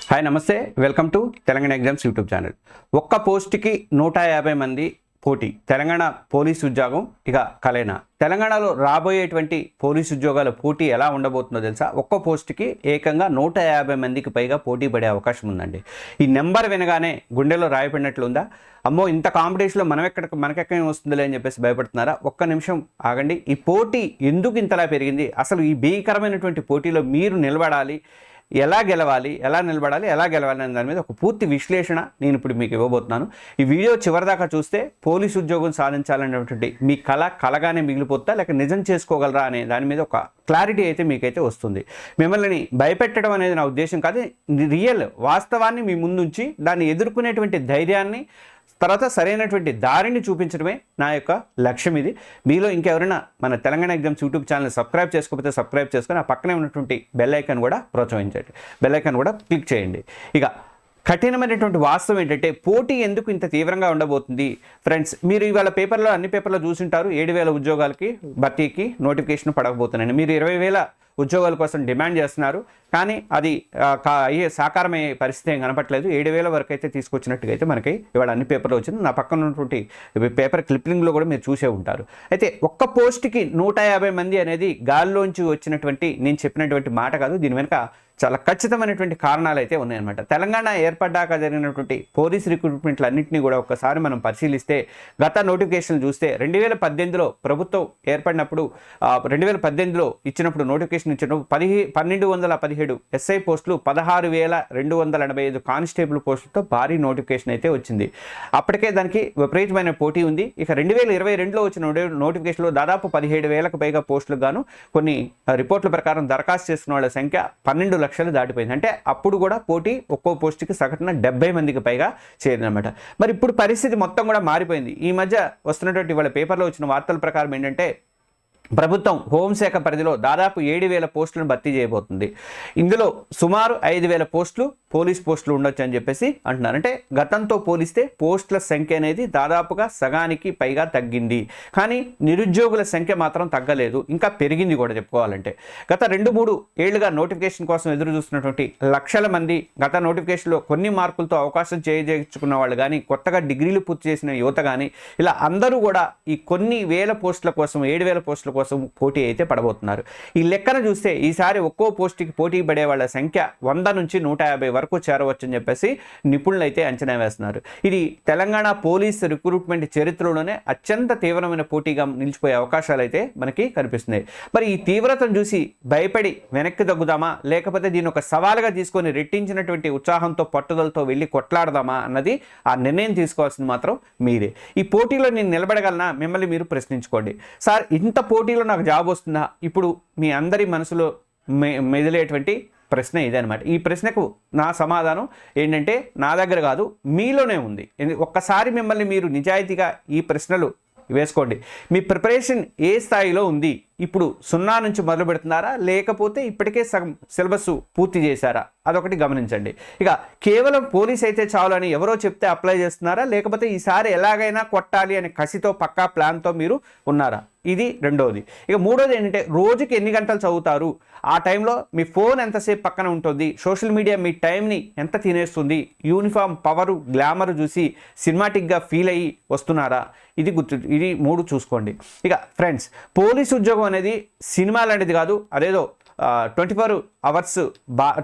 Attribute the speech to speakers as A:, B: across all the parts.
A: Hi నమస్తే, welcome to Telangana exams YouTube channel. ఒక్క పోస్ట్కి 150 మంది పోటీ. తెలంగాణ పోలీసు ఉద్యోగం ఇక కలేనా? తెలంగాణలో రాబోయేటువంటి పోలీసు ఉద్యోగాల పోటీ ఎలా ఉండబోతుందో తెలుసా? ఒక్క పోస్ట్కి ఏకంగా 150 మందికి పైగా పోటీ పడే అవకాశం ఉందండి. ఈ నెంబర్ వినగానే గుండెలో రాయపడినట్లుందా? అమ్మో, ఇంత కాంపిటీషన్లో మనకెక్కడ వస్తుందిలే అని చెప్పేసి భయపడుతున్నారా? ఒక్క నిమిషం ఆగండి. ఈ పోటీ ఎందుకు ఇంతలా పెరిగింది? అసలు ఈ భీకరమైనటువంటి పోటీలో మీరు నిలబడాలి, ఎలా గెలవాలి, ఎలా నిలబడాలి, ఎలా గెలవాలి అనే దాని మీద ఒక పూర్తి విశ్లేషణ నేను ఇప్పుడు మీకు ఇవ్వబోతున్నాను. ఈ వీడియో చివరిదాకా చూస్తే పోలీసు ఉద్యోగం సాధించాలనేటువంటి మీ కలగానే మిగిలిపోతా లేక నిజం చేసుకోగలరా అనే దాని మీద ఒక క్లారిటీ అయితే మీకైతే వస్తుంది. మిమ్మల్ని భయపెట్టడం అనేది నా ఉద్దేశం కాదు. రియల్ వాస్తవాన్ని మీ ముందుంచి దాన్ని ఎదుర్కొనేటువంటి ధైర్యాన్ని, తర్వాత సరైనటువంటి దారిని చూపించడమే నా యొక్క లక్ష్యం. ఇది మీలో ఇంకెవరైనా మన Telangana exams YouTube channel subscribe చేసుకోకపోతే సబ్స్క్రైబ్ చేసుకొని ఆ పక్కనే ఉన్నటువంటి బెల్ ఐకాన్ కూడా ప్రోత్సహించండి, బెల్ ఐకాన్ కూడా క్లిక్ చేయండి. ఇక కఠినమైనటువంటి వాస్తవం ఏంటంటే పోటీ ఎందుకు ఇంత తీవ్రంగా ఉండబోతుంది ఫ్రెండ్స్? మీరు ఇవాళ పేపర్లో అన్ని పేపర్లో చూసింటారు 7,000 ఉద్యోగాలకి భర్తీకి నోటిఫికేషన్ పడకపోతున్నాయి. మీరు 20,000 ఉద్యోగాల కోసం డిమాండ్ చేస్తున్నారు, కానీ అది సాకారమయ్యే పరిస్థితి ఏం కనపట్లేదు. 7,000 వరకు అయితే తీసుకొచ్చినట్టుగా అయితే మనకి ఇవాళ అన్ని పేపర్లో వచ్చింది. నా పక్కన ఉన్నటువంటి పేపర్ క్లిప్పింగ్లో కూడా మీరు చూసే ఉంటారు. అయితే ఒక్క పోస్ట్కి 150 మంది అనేది గాల్లోంచి వచ్చినటువంటి నేను చెప్పినటువంటి మాట కాదు. దీని వెనుక చాలా ఖచ్చితమైనటువంటి కారణాలు అయితే ఉన్నాయన్నమాట. తెలంగాణ ఏర్పడ్డాక జరిగినటువంటి పోలీస్ రిక్రూట్మెంట్లు అన్నింటినీ కూడా ఒక్కసారి మనం పరిశీలిస్తే గత నోటిఫికేషన్లు చూస్తే 2018లో ప్రభుత్వం ఏర్పడినప్పుడు 2018లో ఇచ్చినప్పుడు నోటిఫికేషన్ ఇచ్చినప్పుడు 1,217 ఎస్ఐ పోస్టులు, 16,285 కానిస్టేబుల్ పోస్టులతో భారీ నోటిఫికేషన్ అయితే వచ్చింది. అప్పటికే దానికి విపరీతమైన పోటీ ఉంది. ఇక 2022లో వచ్చిన నోటిఫికేషన్లో దాదాపు 17,000కు పైగా పోస్టులకు గాను కొన్ని రిపోర్ట్ల ప్రకారం దరఖాస్తు చేసుకున్న వాళ్ళ సంఖ్య 12 లక్షలు దాటిపోయింది. అంటే అప్పుడు కూడా పోటీ ఒక్కో పోస్టుకి సగటున 70 మందికి పైగా చేరిందన్నమాట. మరి ఇప్పుడు పరిస్థితి మొత్తం కూడా మారిపోయింది. ఈ మధ్య వస్తున్నటువంటి వాళ్ళ పేపర్లో వచ్చిన వార్తల ప్రకారం ఏంటంటే ప్రభుత్వం హోంశాఖ పరిధిలో దాదాపు 7,000 పోస్టులను భర్తీ చేయబోతుంది. ఇందులో సుమారు 5,000 పోస్టులు పోలీస్ పోస్టులు ఉండొచ్చు అని చెప్పేసి అంటున్నారు. అంటే గతంతో పోలిస్తే పోస్టుల సంఖ్య అనేది దాదాపుగా సగానికి పైగా తగ్గింది, కానీ నిరుద్యోగుల సంఖ్య మాత్రం తగ్గలేదు, ఇంకా పెరిగింది కూడా చెప్పుకోవాలంటే. గత 2-3 ఏళ్లుగా నోటిఫికేషన్ కోసం ఎదురు చూస్తున్నటువంటి లక్షల మంది, గత నోటిఫికేషన్లో కొన్ని మార్కులతో అవకాశం చేయించుకున్న వాళ్ళు కానీ, కొత్తగా డిగ్రీలు పూర్తి చేసిన యువత కానీ, ఇలా అందరూ కూడా ఈ కొన్ని వేల పోస్టుల కోసం 7,000 పోస్టుల కోసం పోటీ అయితే పడబోతున్నారు. ఈ లెక్కన చూస్తే ఈసారి ఒక్కో పోస్టుకి పోటీ పడే వాళ్ళ సంఖ్య 100 నుంచి 150 వరకు చేరవచ్చు అని చెప్పేసి నిపుణులు అయితే అంచనా వేస్తున్నారు. ఇది తెలంగాణ పోలీస్ రిక్రూట్మెంట్ చరిత్రలోనే అత్యంత తీవ్రమైన పోటీగా నిలిచిపోయే అవకాశాలు అయితే మనకి కనిపిస్తున్నాయి. మరి ఈ తీవ్రతను చూసి భయపడి వెనక్కి తగ్గుదామా, లేకపోతే దీని ఒక సవాలుగా తీసుకొని రెట్టించినటువంటి ఉత్సాహంతో పట్టుదలతో వెళ్ళి కొట్లాడదామా అన్నది ఆ నిర్ణయం తీసుకోవాల్సింది మాత్రం మీరే. ఈ పోటీలో నేను నిలబడగలనా మిమ్మల్ని మీరు ప్రశ్నించుకోండి. సార్, ఇంత పోటీలో నాకు జాబ్ వస్తుందా? ఇప్పుడు మీ అందరి మనసులో మెదిలేటువంటి ప్రశ్న ఇదనమాట. ఈ ప్రశ్నకు నా సమాధానం ఏంటంటే నా దగ్గర కాదు, మీలోనే ఉంది. ఒక్కసారి మిమ్మల్ని మీరు నిజాయితీగా ఈ ప్రశ్నలు వేసుకోండి. మీ ప్రిపరేషన్ ఏ స్థాయిలో ఉంది? ఇప్పుడు 0 నుంచి మొదలు పెడుతున్నారా, లేకపోతే ఇప్పటికే సగం సిలబస్ పూర్తి చేశారా? అదొకటి గమనించండి. ఇక కేవలం పోలీస్ అయితే చాలు అని ఎవరో చెప్తే అప్లై చేస్తున్నారా, లేకపోతే ఈసారి ఎలాగైనా కొట్టాలి అనే కసితో పక్కా ప్లాన్తో మీరు ఉన్నారా? ఇది రెండోది. ఇక మూడోది ఏంటంటే రోజుకి ఎన్ని గంటలు చదువుతారు? ఆ టైంలో మీ ఫోన్ ఎంతసేపు పక్కన ఉంటుంది? సోషల్ మీడియా మీ టైంని ఎంత తినేస్తుంది? యూనిఫామ్ పవరు గ్లామర్ చూసి సినిమాటిక్గా ఫీల్ అయ్యి వస్తున్నారా? ఇది 3 చూసుకోండి. ఇక ఫ్రెండ్స్, పోలీసు ఉద్యోగం అనేది సినిమా లాంటిది కాదు. అదేదో 24 అవర్స్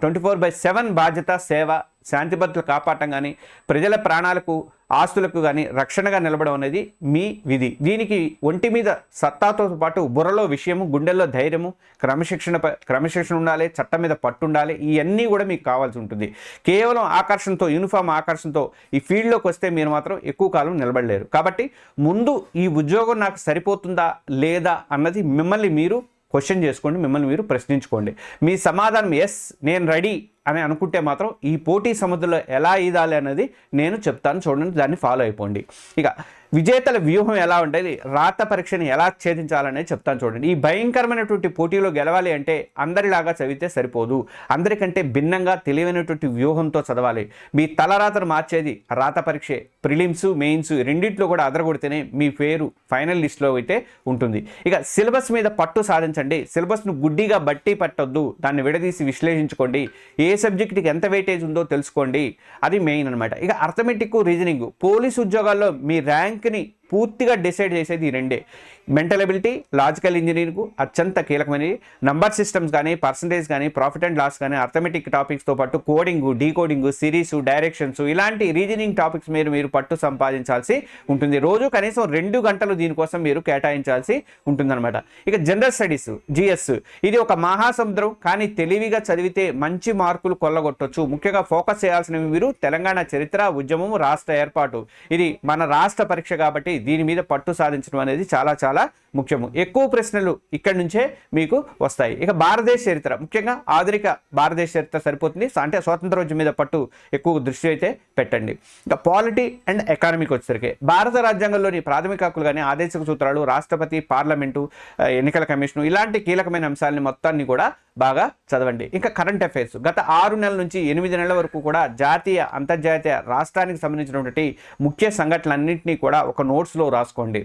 A: 24/7 బాధ్యత, సేవ, శాంతి భద్రతలు కాపాడటం కానీ, ప్రజల ప్రాణాలకు ఆస్తులకు కానీ రక్షణగా నిలబడడం అనేది మీ విధి. దీనికి ఒంటి మీద సత్తాతో పాటు బుర్రలో విషయము, గుండెల్లో ధైర్యము, క్రమశిక్షణ ఉండాలి, చట్టం మీద పట్టు ఉండాలి. ఇవన్నీ కూడా మీకు కావాల్సి ఉంటుంది. కేవలం ఆకర్షణతో, యూనిఫామ్ ఆకర్షణతో ఈ ఫీల్డ్లోకి వస్తే మీరు మాత్రం ఎక్కువ కాలం నిలబడలేరు. కాబట్టి ముందు ఈ ఉద్యోగం నాకు సరిపోతుందా లేదా అన్నది మిమ్మల్ని మీరు క్వశ్చన్ చేసుకోండి, మిమ్మల్ని మీరు ప్రశ్నించుకోండి. మీ సమాధానం ఎస్ నేను రెడీ అని అనుకుంటే మాత్రం ఈ పోటీ సముద్రంలో ఎలా ఈదాలి అన్నది నేను చెప్తాను, చూడండి, దాన్ని ఫాలో అయిపోండి. ఇక విజేతల వ్యూహం ఎలా ఉండేది, రాత పరీక్షని ఎలా ఛేదించాలనేది చెప్తాను చూడండి. ఈ భయంకరమైనటువంటి పోటీలో గెలవాలి అంటే అందరిలాగా చదివితే సరిపోదు, అందరికంటే భిన్నంగా తెలివైనటువంటి వ్యూహంతో చదవాలి. మీ తలరాతను మార్చేది రాత పరీక్షే. ప్రిలిమ్స్ మెయిన్స్ రెండింటిలో కూడా అదరగొడితేనే మీ పేరు ఫైనల్ లిస్ట్లో అయితే ఉంటుంది. ఇక సిలబస్ మీద పట్టు సాధించండి. సిలబస్ను గుడ్డిగా బట్టి పట్టొద్దు, దాన్ని విడదీసి విశ్లేషించుకోండి. ఏ సబ్జెక్ట్కి ఎంత వెయిటేజ్ ఉందో తెలుసుకోండి, అది మెయిన్ అనమాట. ఇక అర్థమెటిక్, రీజనింగ్, పోలీసు ఉద్యోగాల్లో మీ ర్యాంక్ని పూర్తిగా డిసైడ్ చేసేది ఈ రెండే. మెంటల్ ఎబిలిటీ, లాజికల్ ఇంజనీరింగ్ అత్యంత కీలకమైనవి. నంబర్ సిస్టమ్స్ కానీ, పర్సంటేజ్ కానీ, ప్రాఫిట్ అండ్ లాస్ కానీ, అర్థమెటిక్ టాపిక్స్తో పాటు కోడింగ్, డీకోడింగ్, సిరీస్, డైరెక్షన్స్ ఇలాంటి రీజనింగ్ టాపిక్స్ మీరు పట్టు సంపాదించాల్సి ఉంటుంది. రోజు కనీసం 2 గంటలు దీనికోసం మీరు కేటాయించాల్సి ఉంటుందన్నమాట. ఇక జనరల్ స్టడీస్, జిఎస్, ఇది ఒక మహాసముద్రం, కానీ తెలివిగా చదివితే మంచి మార్కులు కొల్లగొట్టొచ్చు. ముఖ్యంగా ఫోకస్ చేయాల్సినవి మీరు తెలంగాణ చరిత్ర, ఉద్యమం, రాష్ట్ర ఏర్పాటు. ఇది మన రాష్ట్ర పరీక్ష కాబట్టి దీని మీద పట్టు సాధించడం అనేది చాలా చాలా ముఖ్యము. ఎక్కువ ప్రశ్నలు ఇక్కడి నుంచే మీకు వస్తాయి. ఇక భారతదేశ చరిత్ర, ముఖ్యంగా ఆధునిక భారతదేశ చరిత్ర సరిపోతుంది. అంటే స్వాతంత్రోద్యమం మీద పట్టు ఎక్కువ దృష్టి అయితే పెట్టండి. ఇక పాలిటీ అండ్ ఎకానమీకి వచ్చేసరికి భారత రాజ్యాంగంలోని ప్రాథమిక హక్కులు కానీ, ఆదేశిక సూత్రాలు, రాష్ట్రపతి, పార్లమెంటు, ఎన్నికల కమిషను ఇలాంటి కీలకమైన అంశాలని మొత్తాన్ని కూడా బాగా చదవండి. ఇంకా కరెంట్ అఫైర్స్ గత 6 నెలల నుంచి 8 నెలల వరకు కూడా జాతీయ, అంతర్జాతీయ, రాష్ట్రానికి సంబంధించినటువంటి ముఖ్య సంఘటనలన్నింటినీ కూడా ఒక నోట్స్లో రాసుకోండి.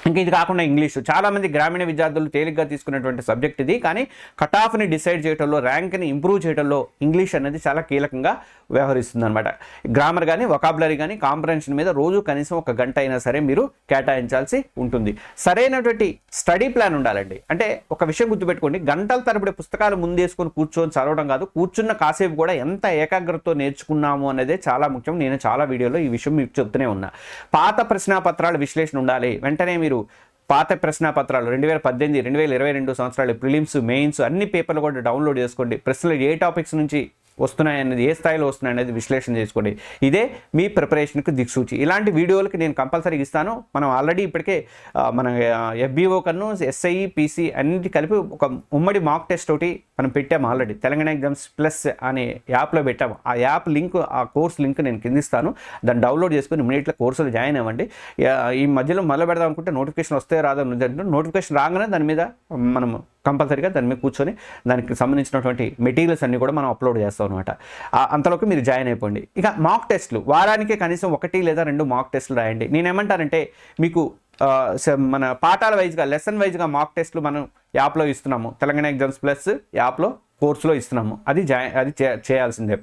A: ఇంకా ఇది కాకుండా ఇంగ్లీషు, చాలామంది గ్రామీణ విద్యార్థులు తేలిగ్గా తీసుకునేటువంటి సబ్జెక్ట్ ఇది, కానీ కట్ ఆఫ్ని డిసైడ్ చేయడంలో, ర్యాంక్ని ఇంప్రూవ్ చేయడంలో ఇంగ్లీష్ అనేది చాలా కీలకంగా వ్యవహరిస్తుంది అనమాట. గ్రామర్ కానీ, వొకాబులరీ కానీ, కాంప్రహెన్షన్ మీద రోజు కనీసం 1 గంట అయినా సరే మీరు కేటాయించాల్సి ఉంటుంది. సరైనటువంటి స్టడీ ప్లాన్ ఉండాలండి. అంటే ఒక విషయం గుర్తుపెట్టుకోండి, గంటల తరబడి పుస్తకాలు ముందేసుకొని కూర్చొని చదవడం కాదు, కూర్చున్న కాసేపు కూడా ఎంత ఏకాగ్రతతో నేర్చుకున్నాము అనేది చాలా ముఖ్యం. నేను చాలా వీడియోలో ఈ విషయం మీకు చెప్తూనే ఉన్నా. పాత ప్రశ్నాపత్రాల విశ్లేషణ ఉండాలి. వెంటనే మీరు పాత ప్రశ్నాపత్రాలు 2018, 2022 సంవత్సరాలు ప్రిలిమ్స్, మెయిన్స్ అన్ని పేపర్లు కూడా డౌన్లోడ్ చేసుకోండి. ప్రశ్నలు ఏ టాపిక్స్ నుంచి వస్తున్నాయనేది, ఏ స్థాయిలో వస్తున్నాయనేది విశ్లేషణ చేసుకోండి. ఇదే మీ ప్రిపరేషన్కి దిక్సూచి. ఇలాంటి వీడియోలకి నేను కంపల్సరీగా ఇస్తాను. మనం ఆల్రెడీ ఇప్పటికే మన FBO కన్ను, SI, PC అన్నిటి కలిపి ఒక ఉమ్మడి మాక్ టెస్ట్ ఒకటి మనం పెట్టాము ఆల్రెడీ. తెలంగాణ ఎగ్జామ్స్ ప్లస్ అనే యాప్లో పెట్టాము. ఆ యాప్ లింక్, ఆ కోర్స్ లింక్ నేను కింద ఇస్తాను. దాన్ని డౌన్లోడ్ చేసుకుని ఇమీడియట్గా కోర్సులో జాయిన్ అవ్వండి. ఈ మధ్యలో మొదలు పెడదాం అనుకుంటే నోటిఫికేషన్ వస్తే రాదో, నోటిఫికేషన్ రాగానే దాని మీద మనం కంపల్సరీగా దాని మీద కూర్చొని దానికి సంబంధించినటువంటి మెటీరియల్స్ అన్నీ కూడా మనం అప్లోడ్ చేస్తాం అనమాట. అంతలోకి మీరు జాయిన్ అయిపోండి. ఇక మాక్ టెస్ట్లు, వారానికి కనీసం 1 లేదా 2 మాక్ టెస్ట్లు రాయండి. నేనేమంటానంటే, మీకు మన పాఠాల వైజ్గా, లెసన్ వైజ్గా మాక్ టెస్ట్లు మనం యాప్లో ఇస్తున్నాము. తెలంగాణ ఎగ్జామ్స్ ప్లస్ యాప్లో కోర్సులో ఇస్తున్నాము. అది చేయాల్సిందే.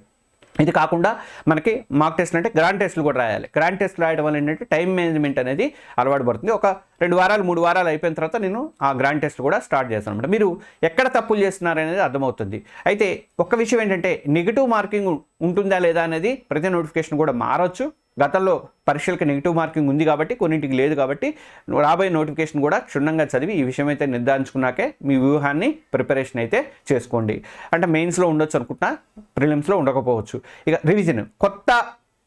A: ఇది కాకుండా మనకి మాక్ టెస్ట్లు అంటే గ్రాండ్ టెస్ట్లు కూడా రాయాలి. గ్రాండ్ టెస్ట్లు రాయడం వల్ల ఏంటంటే టైం మేనేజ్మెంట్ అనేది అలవాటు పడుతుంది. ఒక 2 వారాలు 3 వారాలు అయిపోయిన తర్వాత నేను ఆ గ్రాండ్ టెస్ట్ కూడా స్టార్ట్ చేస్తాను అనమాట. మీరు ఎక్కడ తప్పులు చేస్తున్నారు అనేది అర్థమవుతుంది. అయితే ఒక్క విషయం ఏంటంటే, నెగిటివ్ మార్కింగ్ ఉంటుందా లేదా అనేది ప్రతి నోటిఫికేషన్ కూడా మారవచ్చు. గతంలో పరీక్షలకు నెగిటివ్ మార్కింగ్ ఉంది కాబట్టి, కొన్నింటికి లేదు కాబట్టి, రాబోయే నోటిఫికేషన్ కూడా క్షుణ్ణంగా చదివి ఈ విషయం అయితే నిర్ధారించుకున్నాకే మీ వ్యూహాన్ని ప్రిపరేషన్ అయితే చేసుకోండి. అంటే మెయిన్స్లో ఉండొచ్చు అనుకుంటున్నా, ప్రిలిమ్స్లో ఉండకపోవచ్చు. ఇక రివిజన్,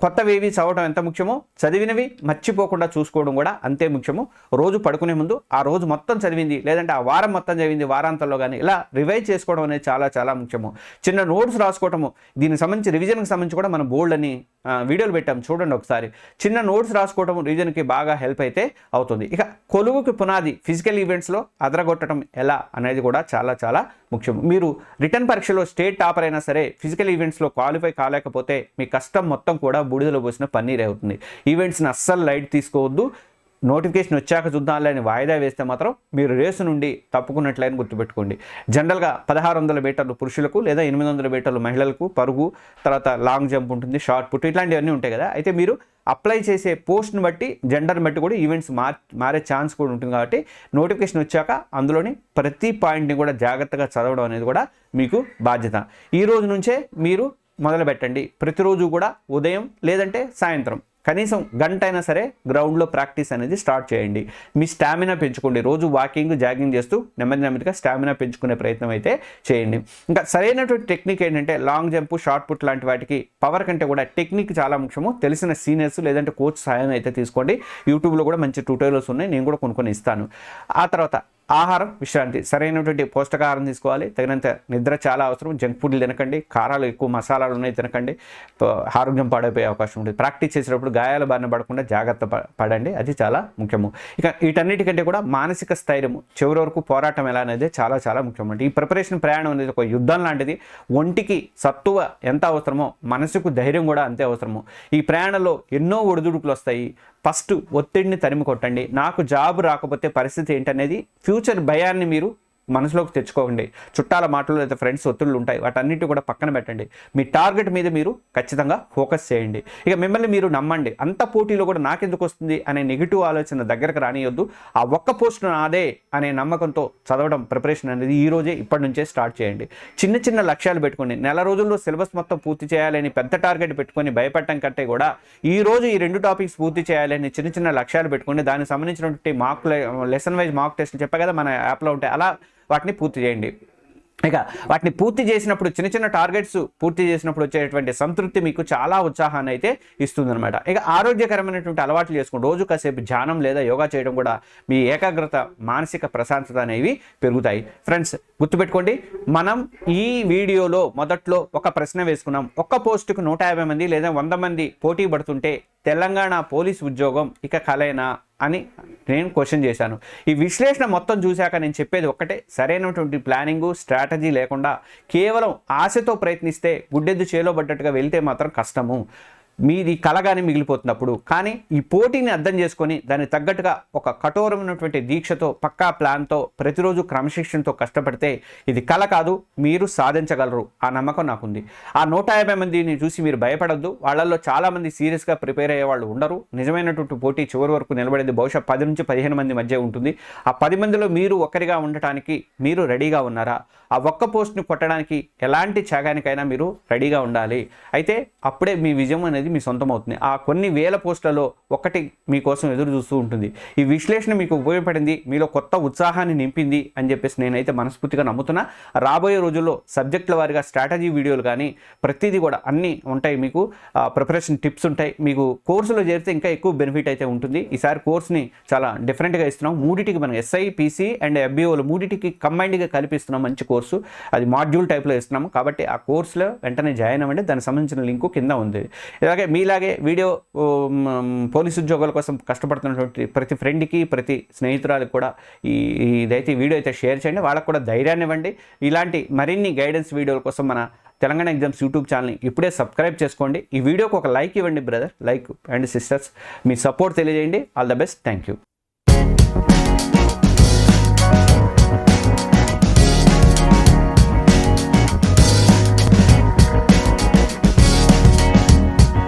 A: కొత్తవేవి చదవడం ఎంత ముఖ్యమో, చదివినవి మర్చిపోకుండా చూసుకోవడం కూడా అంతే ముఖ్యము. రోజు పడుకునే ముందు ఆ రోజు మొత్తం చదివింది, లేదంటే ఆ వారం మొత్తం చదివింది వారాంతంలో కానీ ఇలా రివైజ్ చేసుకోవడం అనేది చాలా చాలా ముఖ్యము. చిన్న నోట్స్ రాసుకోవటము, దీనికి సంబంధించి రివిజన్కి సంబంధించి కూడా మనం బోల్డ్ అని వీడియోలు పెట్టాం, చూడండి ఒకసారి. చిన్న నోట్స్ రాసుకోవడం రివిజన్కి బాగా హెల్ప్ అయితే అవుతుంది. ఇక కొలువుకి పునాది, ఫిజికల్ ఈవెంట్స్లో అదరగొట్టడం ఎలా అనేది కూడా చాలా చాలా ముఖ్యం. మీరు రిటర్న్ పరీక్షలో స్టేట్ టాపర్ అయినా సరే ఫిజికల్ ఈవెంట్స్లో క్వాలిఫై కాలేకపోతే మీ కష్టం మొత్తం కూడా బూడిదలో పోసిన పన్నీర్ అవుతుంది. ఈవెంట్స్ని అస్సలు లైట్ తీసుకోవద్దు. నోటిఫికేషన్ వచ్చాక చూద్దాంలే అని వాయిదా వేస్తే మాత్రం మీరు రేసు నుండి తప్పుకున్నట్లయినా గుర్తుపెట్టుకోండి. జనరల్గా 1600 మీటర్లు పురుషులకు లేదా 800 మీటర్లు మహిళలకు పరుగు, తర్వాత లాంగ్ జంప్ ఉంటుంది, షార్ట్ పుట్, ఇట్లాంటివన్నీ ఉంటాయి కదా. అయితే మీరు అప్లై చేసే పోస్ట్ని బట్టి, జెండర్ని బట్టి కూడా ఈవెంట్స్ మారే ఛాన్స్ కూడా ఉంటుంది. కాబట్టి నోటిఫికేషన్ వచ్చాక అందులోని ప్రతి పాయింట్ని కూడా జాగ్రత్తగా చదవడం అనేది కూడా మీకు బాధ్యత. ఈ రోజు నుంచే మీరు మొదలు పెట్టండి. ప్రతిరోజు కూడా ఉదయం లేదంటే సాయంత్రం కనీసం గంట అయినా సరే గ్రౌండ్లో ప్రాక్టీస్ అనేది స్టార్ట్ చేయండి. మీ స్టామినా పెంచుకోండి. రోజు వాకింగ్, జాగింగ్ చేస్తూ నెమ్మదిగా స్టామినా పెంచుకునే ప్రయత్నం అయితే చేయండి. ఇంకా సరైనటువంటి టెక్నిక్ ఏంటంటే, లాంగ్ జంప్, షార్ట్ పుట్ లాంటి వాటికి పవర్ కంటే కూడా టెక్నిక్ చాలా ముఖ్యము. తెలిసిన సీనియర్స్ లేదంటే కోచ్ సహాయం అయితే తీసుకోండి. యూట్యూబ్లో కూడా మంచి ట్యూటోరియల్స్ ఉన్నాయి, నేను కూడా కొన్ని ఇస్తాను. ఆ తర్వాత ఆహారం, విశ్రాంతి, సరైనటువంటి పోషకాహారం తీసుకోవాలి. తగినంత నిద్ర చాలా అవసరం. జంక్ ఫుడ్లు తినకండి, కారాలు ఎక్కువ మసాలాలు ఉన్నాయి తినకండి, ఆరోగ్యం పాడైపోయే అవకాశం ఉంటుంది. ప్రాక్టీస్ చేసేటప్పుడు గాయాల బారిన పడకుండా జాగ్రత్త పడండి, అది చాలా ముఖ్యము. ఇక వీటన్నిటికంటే కూడా మానసిక స్థైర్యము, చివరి వరకు పోరాటం ఎలా అనేది చాలా చాలా ముఖ్యం. ఈ ప్రిపరేషన్ ప్రయాణం అనేది ఒక యుద్ధం లాంటిది. ఒంటికి సత్తువ ఎంత అవసరమో మనసుకు ధైర్యం కూడా అంతే అవసరము. ఈ ప్రయాణంలో ఎన్నో ఒడిదుడుకులు వస్తాయి. ఫస్ట్ ఒత్తిడిని తరిమి కొట్టండి. నాకు జాబ్ రాకపోతే పరిస్థితి ఏంటనేది ఫ్యూచర్ భయాన్ని మీరు మనసులోకి తెచ్చుకోకండి. చుట్టాల మాటలు లేదా ఫ్రెండ్స్ ఒత్తిళ్ళు ఉంటాయి, వాటన్నిటి కూడా పక్కన పెట్టండి. మీ టార్గెట్ మీద మీరు ఖచ్చితంగా ఫోకస్ చేయండి. ఇక మిమ్మల్ని మీరు నమ్మండి. అంత పోటీలో కూడా నాకెందుకు వస్తుంది అనే నెగిటివ్ ఆలోచన దగ్గరకు రానియొద్దు. ఆ ఒక్క పోస్ట్ నాదే అనే నమ్మకంతో చదవడం ప్రిపరేషన్ అనేది ఈ రోజే ఇప్పటి నుంచే స్టార్ట్ చేయండి. చిన్న చిన్న లక్ష్యాలు పెట్టుకోండి. నెల రోజుల్లో సిలబస్ మొత్తం పూర్తి చేయాలని పెద్ద టార్గెట్ పెట్టుకొని భయపడటం కంటే కూడా ఈ రోజు ఈ 2 టాపిక్స్ పూర్తి చేయాలని చిన్న చిన్న లక్ష్యాలు పెట్టుకోండి. దానికి సంబంధించినటువంటి లెసన్ వైజ్ మాక్ టెస్ట్లు చెప్పా కదా మన యాప్లో ఉంటాయి, అలా వాటిని పూర్తి చేయండి. ఇక వాటిని పూర్తి చేసినప్పుడు చిన్న చిన్న టార్గెట్స్ పూర్తి చేసినప్పుడు వచ్చేటువంటి సంతృప్తి మీకు చాలా ఉత్సాహాన్ని అయితే ఇస్తుందన్నమాట. ఇక ఆరోగ్యకరమైనటువంటి అలవాట్లు చేసుకోండి. రోజు కాసేపు ధ్యానం లేదా యోగా చేయడం కూడా మీ ఏకాగ్రత, మానసిక ప్రశాంతత అనేవి పెరుగుతాయి. ఫ్రెండ్స్ గుర్తుపెట్టుకోండి, మనం ఈ వీడియోలో మొదట్లో ఒక ప్రశ్న వేసుకున్నాం. ఒక్క పోస్టుకు 150 మంది లేదా 100 మంది పోటీ పడుతుంటే తెలంగాణ పోలీస్ ఉద్యోగం ఇక కలేనా అని నేను క్వశ్చన్ చేశాను. ఈ విశ్లేషణ మొత్తం చూశాక నేను చెప్పేది ఒక్కటే, సరైనటువంటి ప్లానింగు, స్ట్రాటజీ లేకుండా కేవలం ఆశతో ప్రయత్నిస్తే గుడ్డెద్దు చేలో పడ్డట్టుగా వెళ్తే మాత్రం కష్టము. మీది కలగానే మిగిలిపోతున్నప్పుడు. కానీ ఈ పోటీని అర్థం చేసుకొని దానికి తగ్గట్టుగా ఒక కఠోరమైనటువంటి దీక్షతో, పక్కా ప్లాన్తో, ప్రతిరోజు క్రమశిక్షణతో కష్టపడితే ఇది కల కాదు, మీరు సాధించగలరు. ఆ నమ్మకం నాకుంది. ఆ 150 మందిని చూసి మీరు భయపడద్దు. వాళ్ళల్లో చాలామంది సీరియస్గా ప్రిపేర్ అయ్యే వాళ్ళు ఉండరు. నిజమైనటువంటి పోటీ చివరి వరకు నిలబడేది బహుశా 10 నుంచి 15 మంది మధ్య ఉంటుంది. ఆ 10 మందిలో మీరు ఒకరిగా ఉండటానికి మీరు రెడీగా ఉన్నారా? ఆ ఒక్క పోస్ట్ని కొట్టడానికి ఎలాంటి త్యాగానికైనా మీరు రెడీగా ఉండాలి. అయితే అప్పుడే మీ విజయం అనేది మీ సొంతం అవుతుంది. ఆ కొన్ని వేల పోస్టులలో ఒకటి మీకోసం ఎదురు చూస్తూ ఉంటుంది. ఈ విశ్లేషణ మీకు ఉపయోగపడింది, మీలో కొత్త ఉత్సాహాన్ని నింపింది అని చెప్పేసి నేనైతే మనస్ఫూర్తిగా నమ్ముతున్నా. రాబోయే రోజుల్లో సబ్జెక్టుల వారిగా స్ట్రాటజీ వీడియోలు కానీ ప్రతిదీ కూడా అన్నీ ఉంటాయి. మీకు ప్రిపరేషన్ టిప్స్ ఉంటాయి. మీకు కోర్సులో చేరితే ఇంకా ఎక్కువ బెనిఫిట్ అయితే ఉంటుంది. ఈసారి కోర్స్ని చాలా డిఫరెంట్గా ఇస్తున్నాం. మూడిటికి మనం ఎస్ఐ, పీసీ అండ్ ఎఫ్బిఓలు మూడిటికి కంబైన్డ్గా కలిపిస్తున్నాం. మంచి కోర్సు, అది మాడ్యూల్ టైప్లో ఇస్తున్నాము. కాబట్టి ఆ కోర్సులో వెంటనే జాయిన్ అవ్వండి. దానికి సంబంధించిన లింకు కింద ఉంది. ఇలాగే మీలాగే వీడియో పోలీసు ఉద్యోగాల కోసం కష్టపడుతున్నటువంటి ప్రతి ఫ్రెండ్కి, ప్రతి స్నేహితురాలకు కూడా ఇదైతే వీడియో అయితే షేర్ చేయండి. వాళ్ళకు కూడా ధైర్యాన్ని ఇవ్వండి. ఇలాంటి మరిన్ని గైడెన్స్ వీడియోల కోసం మన తెలంగాణ ఎగ్జామ్స్ యూట్యూబ్ ఛానల్ని ఇప్పుడే సబ్స్క్రైబ్ చేసుకోండి. ఈ వీడియోకి ఒక లైక్ ఇవ్వండి బ్రదర్, లైక్ అండ్ సిస్టర్స్. మీ సపోర్ట్ తెలియజేయండి. All the best. Thank you.